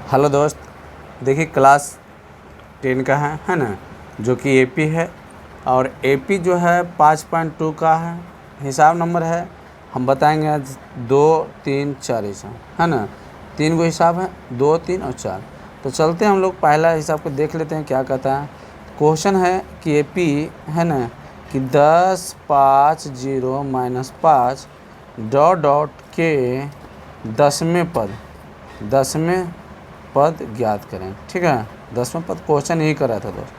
Hello दोस्त, देखिए class 10 का है ना, जो कि एपी है। और एपी जो है 5.2 का हिसाब नंबर है। हम बताएंगे आज 2, 3, 4 हिसाब है ना। 3 गो हिसाब है, 2, 3 और 4। तो चलते हैं हम लोग पहला हिसाब को देख लेते हैं क्या कहता है। क्वेश्चन है कि एपी है ना कि 10, 5, 0, -5 डॉट डॉट के 10वें पद ज्ञात करें। ठीक है, 10वां पद क्वेश्चन यही कर रहा था दोस्त,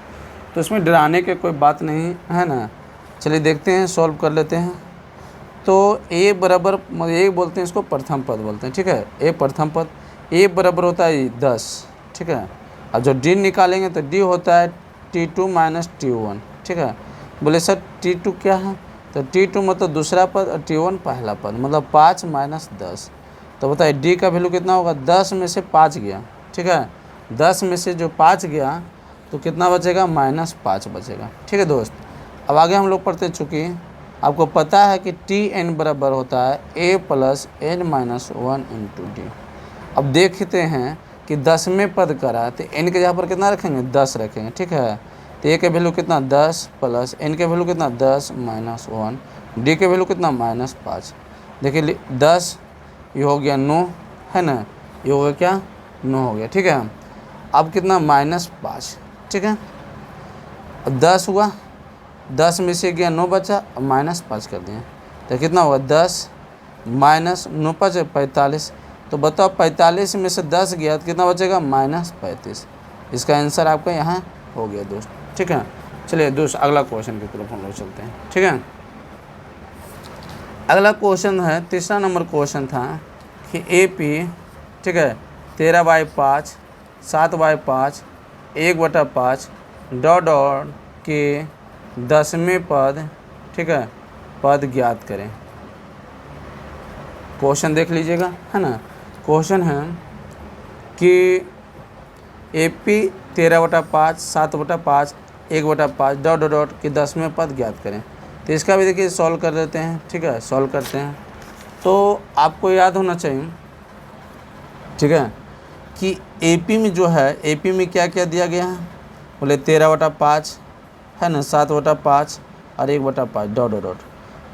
तो इसमें डराने की कोई बात नहीं है ना। चलिए देखते हैं, सॉल्व कर लेते हैं। तो ए बराबर ए बोलते हैं, इसको प्रथम पद बोलते हैं। ठीक है, ए प्रथम पद, ए बराबर होता है 10। ठीक है, अब जो डी निकालेंगे तो डी होता है T2 - T1। ठीक है, बोले सर T2 क्या है, तो T2 मतलब दूसरा पद और T1 पहला पद, मतलब 5 - 10। तो बताइए डी का वैल्यू कितना होगा। 10 में से 5 गया। ठीक है, 10 में से जो 5 गया तो कितना बचेगा, -5 बचेगा। ठीक है दोस्त, अब आगे हम लोग पढ़ते, चूँकि आपको पता है कि Tn बराबर होता है a + n - 1 × d। अब देखते हैं कि 10वें पद करा तो n के जगह पर कितना रखेंगे, 10 रखेंगे। ठीक है, तो a के वैल्यू कितना 10 प्लस n के वैल्यू कितना 10 - 1, d के वैल्यू कितना -5। देखिए 10 ये हो गया 9 है ना, ये हो गया क्या 9 हो गया। ठीक है, अब कितना -5। ठीक है, अब 10 हुआ, 10 में से गया 9 बचा, अब -5 कर दिए तो कितना हुआ 10 - 9 5 45। तो बताओ 45 में से 10 गया तो कितना बचेगा, -35। इसका आंसर आपका यहाँ हो गया दोस्त। ठीक है, चलिए दोस्त अगला क्वेश्चन की तरफ हम लोग चलते हैं। ठीक है, अगला क्वेश्चन है, तीसरा नंबर क्वेश्चन था कि एपी, ठीक है, 13/5, 7/5, 1/5 डॉट डॉट के 10वें पद, ठीक है, पद ज्ञात करें। क्वेश्चन देख लीजिएगा है ना। क्वेश्चन है कि एपी 13/5, 7/5, 1/5 डॉट डॉट डॉट के 10वें पद ज्ञात करें। तो इसका भी देखिए सॉल्व कर देते हैं। ठीक है, सॉल्व करते हैं। तो आपको याद होना चाहिए, ठीक है, कि एपी में जो है, एपी में क्या क्या दिया गया है, बोले 13/5 है ना, 7/5 और 1/5 डॉट डॉट डॉट।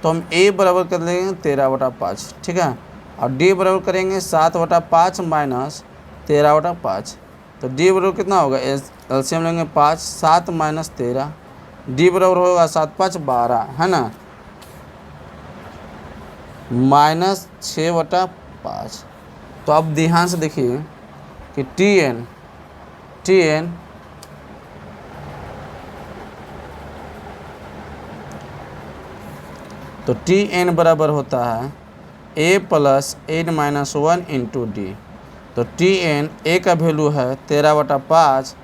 तो हम ए बराबर कर लेंगे 13/5। ठीक है, और डी बराबर करेंगे 7/5 माइनस 13/5। तो डी बराबर कितना होगा, एलसीएम लेंगे 5, 7 - 13, डी बराबर होगा 7 5 12 है ना, -6/5। तो अब ध्यान से देखिए कि Tn तो Tn बराबर होता है a + n - 1 × d। तो Tn a का वैल्यू है 13/5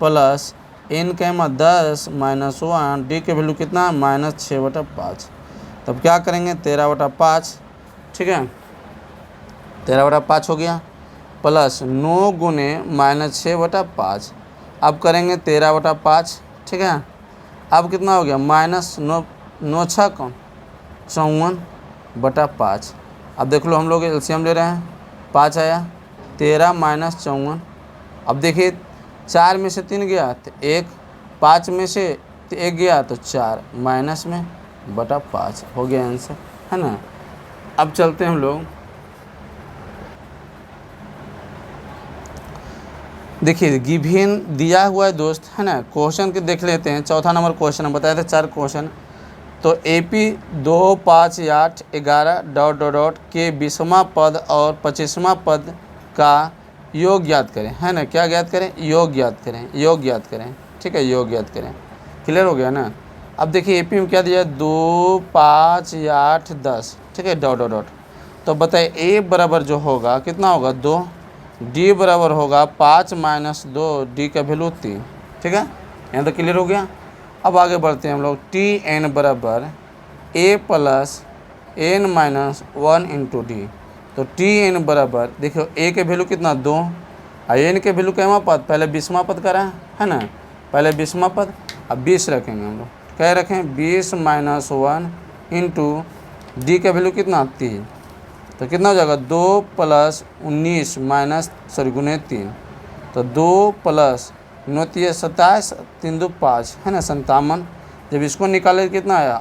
प्लस n का 10 - 1, d के वैल्यू कितना -6/5। तब क्या करेंगे 13/5, ठीक है, 13/5 हो गया, प्लस 9 गुने -6/5। अब करेंगे 13/5। ठीक है, अब कितना हो गया -9 9 6 कम 54/5। अब देख लो हम लोग एलसीएम ले रहे हैं, 5 आया, 13 - 54। अब देखिए 4 में से 3 गया तो 1, 5 में से 1 गया तो 4, माइनस में बटा 5 हो गया आंसर है ना। अब चलते हैं हम लोग, देखिए गिवन दिया हुआ है दोस्त है ना। क्वेश्चन के देख लेते हैं। चौथा नंबर क्वेश्चन हम बताए थे 4 क्वेश्चन। तो एपी 2, 5, 8, 11 डॉट डॉट डॉट के 20वां पद और 25वां पद का योग ज्ञात करें है ना। क्या ज्ञात करें, योग ज्ञात करें, योग ज्ञात करें। ठीक है, योग ज्ञात करें। क्लियर हो गया ना। अब देखिए एपी में क्या दिया है, 2, 5, 8, 10, ठीक है, डॉट डॉट डॉट। तो बताइए ए बराबर जो होगा कितना होगा 2, डी बराबर होगा 5 - 2, डी का वैल्यू 3। ठीक है, यहाँ तो क्लियर हो गया। अब आगे बढ़ते हैं हम लोग। Tn बराबर a + n - 1 × d। तो Tn बराबर देखो a के वैल्यू कितना 2 और n के वैल्यू कैमा पद, पहले 20वां पद करा है ना, पहले 20वां पद, अब 20 रखेंगे हम लोग। क्या रखें 20 - 1 × d का वैल्यू कितना 3। तो कितना हो जाएगा 2 + 19 गुने 3 तो 2 प्लस 9 3 27, 3 2 5 है ना 57। जब इसको निकाले कितना आया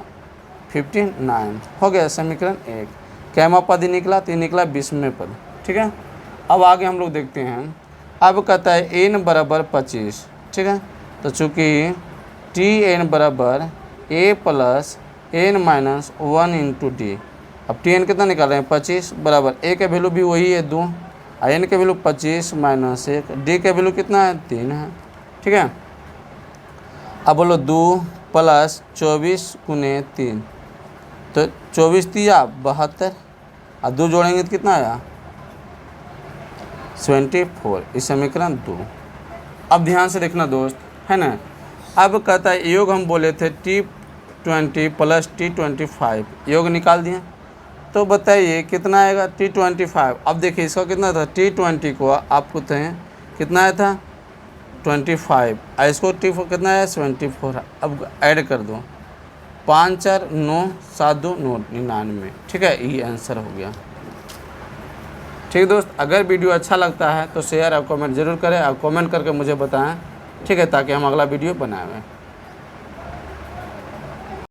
59, हो गया समीकरण 1। कैमा पद ही निकला तो ये निकला 20वें पद। ठीक है, अब आगे हम लोग देखते हैं। अब कहता है n बराबर 25। ठीक है, तो चूँकि टी एन बराबर a plus n minus 1 into D. अब टी एन कितना निकाल रहे हैं 25 बराबर a का वैल्यू भी वही है 2, और n का वैल्यू 25 माइनस 1, डी का वैल्यू कितना है 3 है। ठीक है, अब बोलो 2 प्लस 24 गुने 3, तो 24 3 72, और 2 जोड़ेंगे तो कितना आया 74, इस समीकरण 2। अब ध्यान से देखना दोस्त, है ना। अब कहता है योग हम बोले थे T20 प्लस T25, योग निकाल दिए, तो बताइए कितना आएगा T25। अब देखिए इसका कितना था T20 को आपको थे कितना आया था 25, और इसको T4 कितना आया 74। अब ऐड कर दो 5 4 9 7 2 9 99। ठीक है, ये आंसर हो गया। ठीक है दोस्त, अगर वीडियो अच्छा लगता है तो शेयर और कमेंट जरूर करें, और कमेंट करके मुझे बताएं। ठीक है, ताकि हम अगला वीडियो बनाएं।